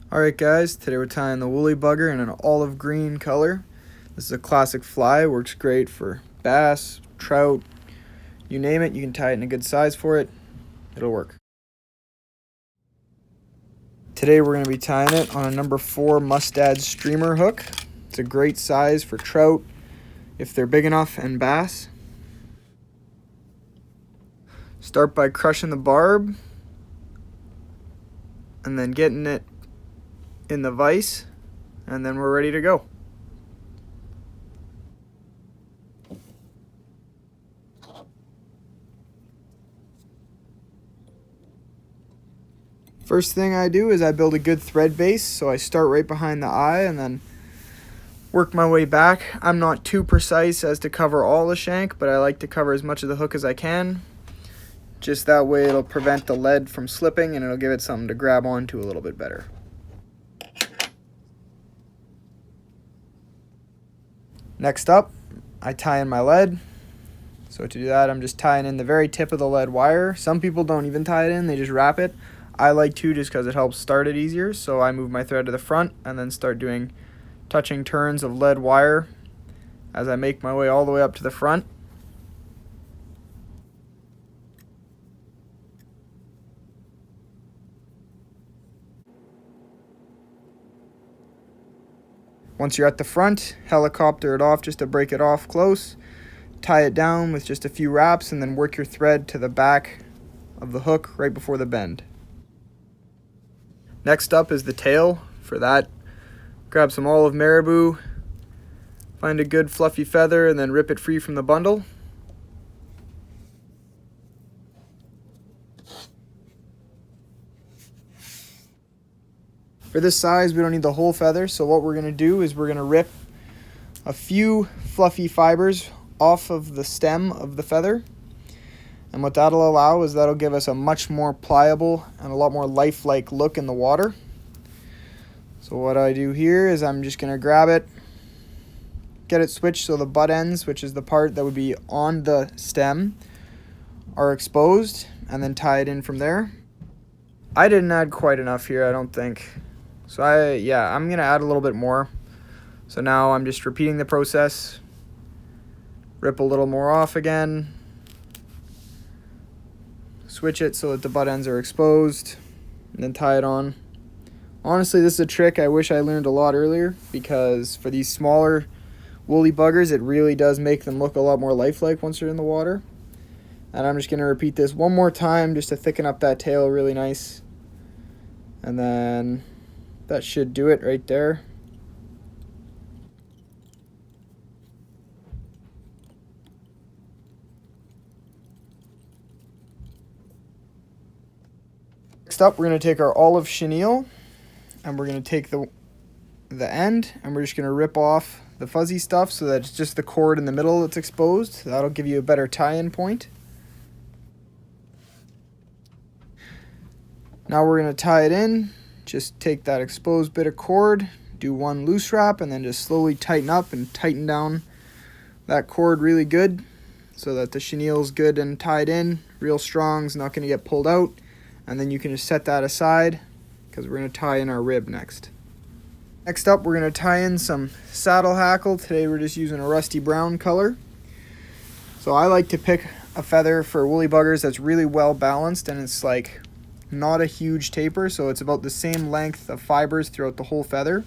Alright guys, today we're tying the woolly bugger in an olive green color. This is a classic fly, works great for bass, trout, you name it, you can tie it in a good size for it, it'll work. Today we're going to be tying it on a number 4 mustad streamer hook. It's a great size for trout if they're big enough and bass. Start by crushing the barb and then getting it in the vise, and then we're ready to go. First thing I do is I build a good thread base, so I start right behind the eye and then work my way back. I'm not too precise as to cover all the shank, but I like to cover as much of the hook as I can. Just that way it'll prevent the lead from slipping and it'll give it something to grab onto a little bit better. Next up, I tie in my lead. So to do that, I'm just tying in the very tip of the lead wire. Some people don't even tie it in, they just wrap it. I like to just because it helps start it easier. So I move my thread to the front and then start doing touching turns of lead wire as I make my way all the way up to the front. Once you're at the front, helicopter it off just to break it off close. Tie it down with just a few wraps and then work your thread to the back of the hook right before the bend. Next up is the tail. For that, grab some olive marabou, find a good fluffy feather and then rip it free from the bundle. For this size, we don't need the whole feather, so what we're going to do is we're going to rip a few fluffy fibers off of the stem of the feather. And what that'll allow is that'll give us a much more pliable and a lot more lifelike look in the water. So what I do here is I'm just going to grab it, get it switched so the butt ends, which is the part that would be on the stem, are exposed, and then tie it in from there. I didn't add quite enough here, I don't think. So I'm going to add a little bit more. So now I'm just repeating the process. Rip a little more off again. Switch it so that the butt ends are exposed. And then tie it on. Honestly, this is a trick I wish I learned a lot earlier, because for these smaller woolly buggers, it really does make them look a lot more lifelike once they're in the water. And I'm just going to repeat this one more time just to thicken up that tail really nice. And then that should do it right there. Next up, we're going to take our olive chenille and we're going to take the end and we're just going to rip off the fuzzy stuff so that it's just the cord in the middle that's exposed. That'll give you a better tie-in point. Now we're going to tie it in. Just take that exposed bit of cord, do one loose wrap, and then just slowly tighten up and tighten down that cord really good so that the chenille's good and tied in, real strong, it's not going to get pulled out. And then you can just set that aside because we're going to tie in our rib next. Next up, we're going to tie in some saddle hackle. Today we're just using a rusty brown color. So I like to pick a feather for woolly buggers that's really well balanced and it's like not a huge taper, so it's about the same length of fibers throughout the whole feather.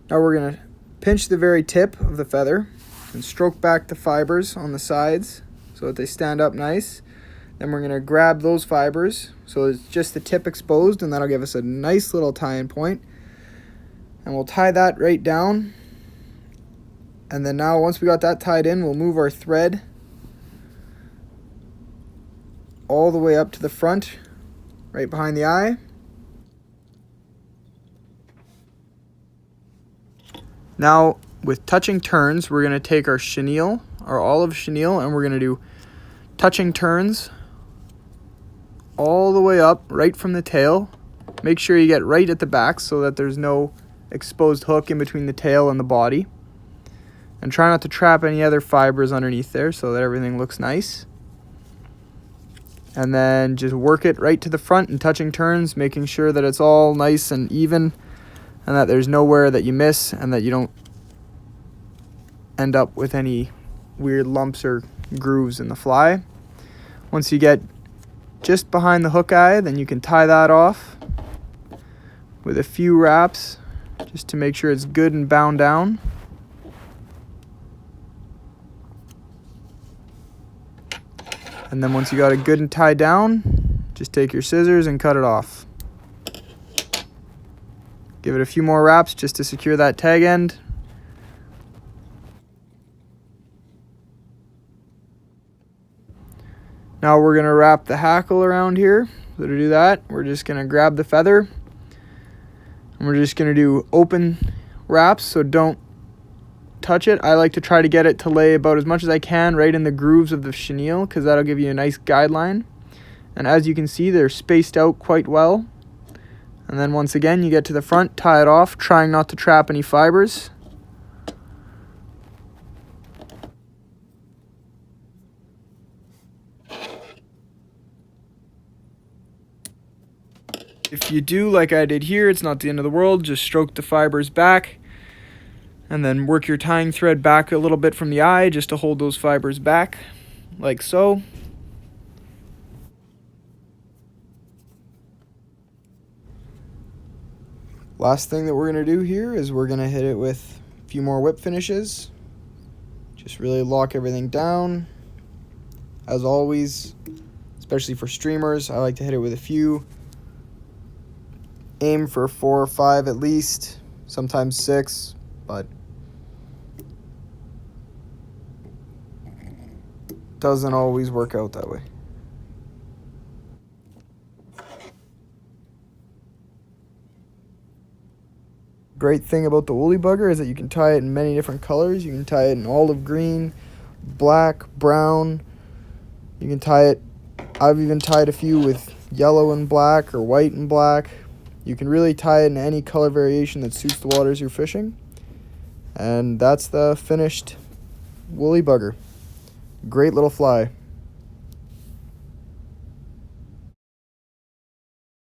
Now we're going to pinch the very tip of the feather and stroke back the fibers on the sides so that they stand up nice. Then we're going to grab those fibers so it's just the tip exposed, and that'll give us a nice little tie-in point. And we'll tie that right down. And then now once we got that tied in, we'll move our thread all the way up to the front, right behind the eye. Now, with touching turns, we're going to take our chenille, our olive chenille, and we're going to do touching turns all the way up, right from the tail. Make sure you get right at the back so that there's no exposed hook in between the tail and the body. And try not to trap any other fibers underneath there so that everything looks nice. and then just work it right to the front and touching turns, making sure that it's all nice and even and that there's nowhere that you miss and that you don't end up with any weird lumps or grooves in the fly. Once you get just behind the hook eye, then you can tie that off with a few wraps just to make sure it's good and bound down. And then once you got it good and tied down, just take your scissors and cut it off. Give it a few more wraps just to secure that tag end. Now we're going to wrap the hackle around here. So to do that, we're just going to grab the feather and we're just going to do open wraps, so don't touch it. I like to try to get it to lay about as much as I can right in the grooves of the chenille because that'll give you a nice guideline. And as you can see, they're spaced out quite well. And then once again, you get to the front, tie it off, trying not to trap any fibers. If you do like I did here, it's not the end of the world. Just stroke the fibers back and then work your tying thread back a little bit from the eye just to hold those fibers back, like so. Last thing that we're going to do here is we're going to hit it with a few more whip finishes. Just really lock everything down. As always, especially for streamers, I like to hit it with a few. Aim for 4 or 5 at least, sometimes 6, but doesn't always work out that way. Great thing about the woolly bugger is that you can tie it in many different colors. You can tie it in olive green, black, brown. You can tie it, I've even tied a few with yellow and black or white and black. You can really tie it in any color variation that suits the waters you're fishing. And that's the finished woolly bugger. Great little fly.